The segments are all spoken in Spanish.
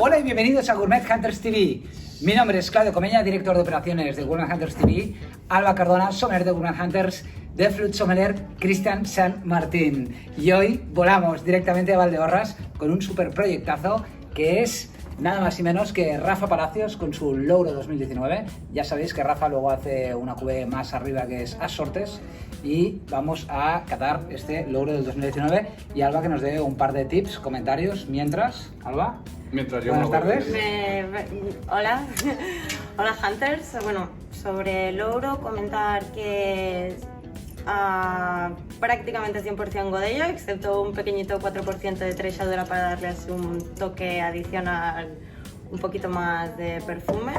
Hola y bienvenidos a Gourmet Hunters TV. Mi nombre es Claudio Comeña, director de operaciones de Gourmet Hunters TV. Alba Cardona, sommelier de Gourmet Hunters, de Flute Sommelier Cristian San Martín. Y hoy volamos directamente a Valdeorras con un super proyectazo que es nada más y menos que Rafa Palacios con su Louro 2019. Ya sabéis que Rafa luego hace una cuvée más arriba que es Assortes. Y vamos a catar este Louro del 2019 y Alba que nos dé un par de tips, comentarios, mientras... Alba, mientras yo buenas tardes. Hola, hola Hunters. Bueno, sobre Louro comentar que prácticamente 100% Godello, excepto un pequeñito 4% de trechadura para darles un toque adicional, un poquito más de perfume.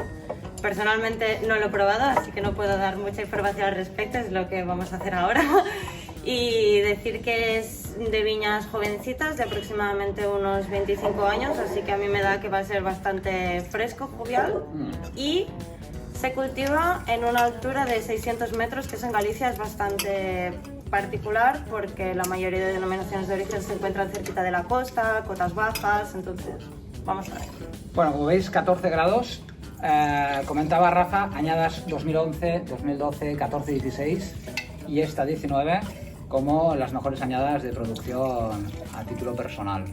Personalmente no lo he probado, así que no puedo dar mucha información al respecto, es lo que vamos a hacer ahora. Y decir que es de viñas jovencitas, de aproximadamente unos 25 años, así que a mí me da que va a ser bastante fresco, jovial. Y se cultiva en una altura de 600 metros, que eso en Galicia es bastante particular, porque la mayoría de denominaciones de origen se encuentran cerquita de la costa, cotas bajas, entonces vamos a ver. Bueno, como veis, 14 grados. Comentaba Rafa, añadas 2011, 2012, 14, 16 y esta 19 como las mejores añadas de producción a título personal.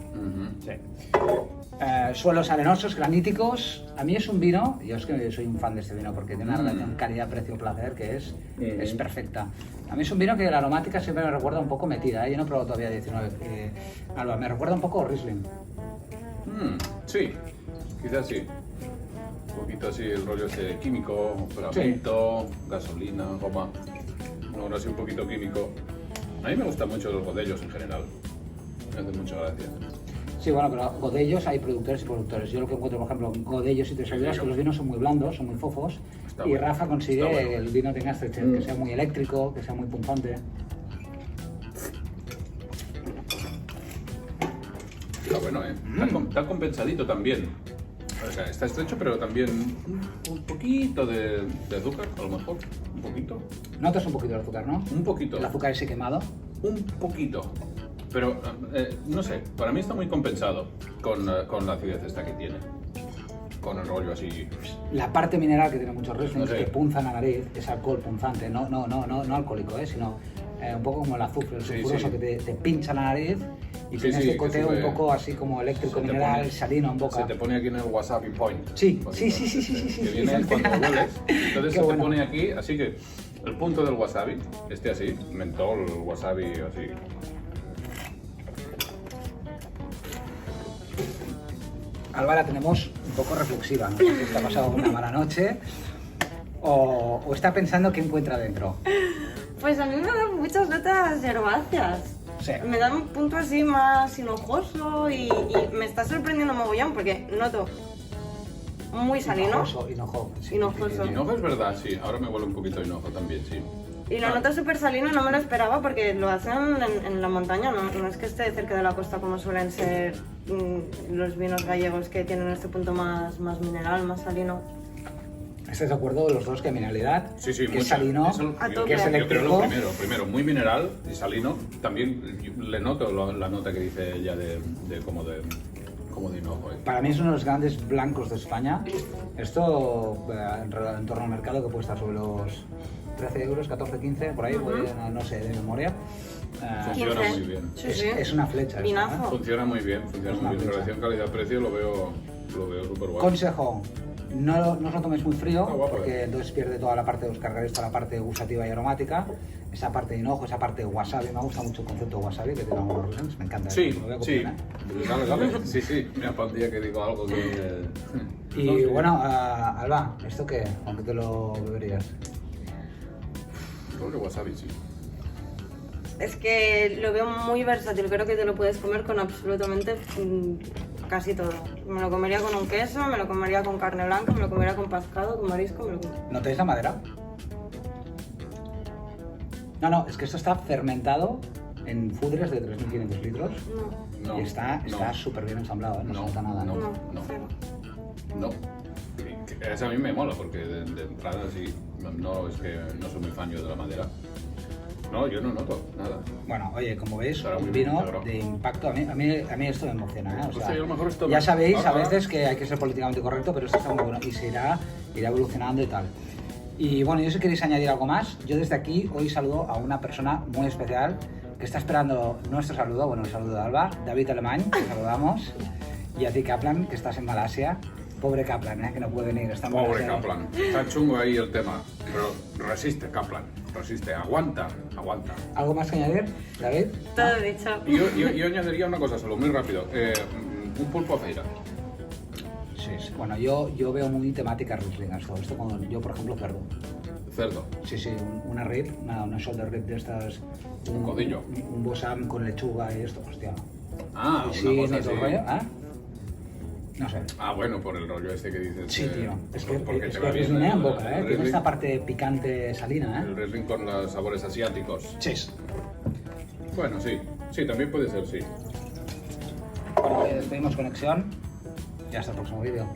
Sí. Suelos arenosos, graníticos. A mí es un vino, yo es que soy un fan de este vino porque tiene una relación calidad-precio-placer que es perfecta. A mí es un vino que la aromática siempre me recuerda un poco metida, yo no he probado todavía 19. Alba, me recuerda un poco a Riesling. Sí, quizás sí. Un poquito así el rollo ese químico, pegamento, gasolina, goma. Ahora sí un poquito químico. A mí me gustan mucho los bodellos en general. Me hacen mucha gracia. Sí, bueno, pero Godellos hay productores y productores. Yo lo que encuentro, por ejemplo, Godellos y Tresaduras, que los vinos son muy blandos, son muy fofos. Está y bueno. Rafa consigue Está bueno. que el vino tenga este que sea muy eléctrico, que sea muy punzante. Está bueno, ¿eh? Está compensadito también. O sea, está estrecho, pero también un poquito de azúcar, a lo mejor. Un poquito. Notas un poquito el azúcar, ¿no? Un poquito. El azúcar ese quemado. Un poquito. Pero, no sé, para mí está muy compensado con la acidez esta que tiene. Con el rollo así. La parte mineral que tiene muchos Riesling, No sé. que punza en la nariz, es alcohol punzante, no alcohólico, sino un poco como el azufre, el Sí, sulfuroso sí. que te pincha la nariz y Sí, tiene sí, ese que coteo sube- un poco así como eléctrico, se te mineral, pone- salino en boca. Se te pone aquí en el wasabi point. Sí, Un sí, poquito. sí. Que viene cuando hueles. Entonces Qué se bueno. te pone aquí, así que el punto del wasabi, así, mentol, wasabi, así. Alba la tenemos un poco reflexiva, no sé si está pasado una mala noche o está pensando qué encuentra dentro. Pues a mí me dan muchas notas herbáceas. Sí. Me dan un punto así más hinojoso y me está sorprendiendo mogollón porque noto muy salino. Hinojo. Sí, Hinojoso. Hinojo es verdad, sí. Ahora me huele un poquito de hinojo también, sí. Y lo noto súper salino, no me lo esperaba porque lo hacen en la montaña, no es que esté cerca de la costa como suelen ser los vinos gallegos que tienen este punto más mineral, más salino. ¿Estáis de acuerdo los dos que mineralidad? Sí, sí, que mucho. es salino, Eso, A tope. que es yo creo eléctrico. lo primero, muy mineral y salino. También le noto la nota que dice ella como de hinojo. Para mí es uno de los grandes blancos de España. Esto en torno al mercado que puede estar sobre los 13 euros, 14, 15, por ahí, no sé de memoria. Funciona 15. muy bien. Sí, sí. Es una flecha. esto, Vinazo. Funciona muy bien, funciona muy bien. En flecha. relación calidad-precio lo veo súper guay. Consejo, no os lo toméis muy frío, Ah, guapo, porque entonces pierde toda la parte, os cargaréis toda la parte gustativa y aromática, esa parte de hinojo, esa parte de wasabi. Me gusta mucho el concepto de wasabi que tiene algunos Riesling, me encanta. Sí, lo voy a sí. copiar, Dale. Sí. Mira, para un día que digo algo que... Y No sé. bueno, Alba, ¿esto qué? ¿Aunque te lo beberías? Rollo wasabi, sí. Es que lo veo muy versátil, creo que te lo puedes comer con absolutamente casi todo. Me lo comería con un queso, me lo comería con carne blanca, me lo comería con pescado, con marisco, me lo comería. ¿Notáis la madera? No, es que esto está fermentado en fudres de 3.500 litros No, No, y está no. súper bien ensamblado, ¿eh? No se nota nada. no. cero. No. Eso a mí me mola porque de entrada sí, no es que no soy muy fan yo de la madera. No, yo no noto nada. Bueno, oye, como veis, Estará muy un bien vino integrado. de impacto. A mí esto me emociona, ¿eh? O Hostia, sea, yo a lo mejor esto ya me- sabéis a ahora- veces que hay que ser políticamente correcto, pero esto está muy bueno y irá evolucionando y tal. Y bueno, yo si queréis añadir algo más, yo desde aquí hoy saludo a una persona muy especial que está esperando nuestro saludo, bueno, el saludo de Alba, David Alemany, que saludamos, y a ti Kaplan, que estás en Malasia. Pobre Kaplan, que no puede venir, está en Pobre Malasia. Kaplan. Está chungo ahí el tema. Pero resiste, Kaplan. Resiste. Aguanta. Aguanta. ¿Algo más que añadir, David? Todo dicho. Y yo añadiría una cosa solo, muy rápido. Un pulpo a feira. Sí, sí. Bueno, yo veo muy temática Riesling esto. Esto cuando yo, por ejemplo, cerdo. Cerdo. Sí, sí, una rib, una shoulder rib de estas. Un codillo. Un bosam con lechuga y esto, hostia. Ah, Y una cosa y todo el así. rollo, ¿ah? No sé. Ah, bueno, por el rollo este que dices. Sí, tío. Es que porque es te que va bien Riesling en el- boca, el Tiene Riesling. esta parte picante salina, El Riesling con los sabores asiáticos. Sí. Bueno, sí. Sí, también puede ser, sí. Bueno, despedimos conexión y hasta el próximo vídeo.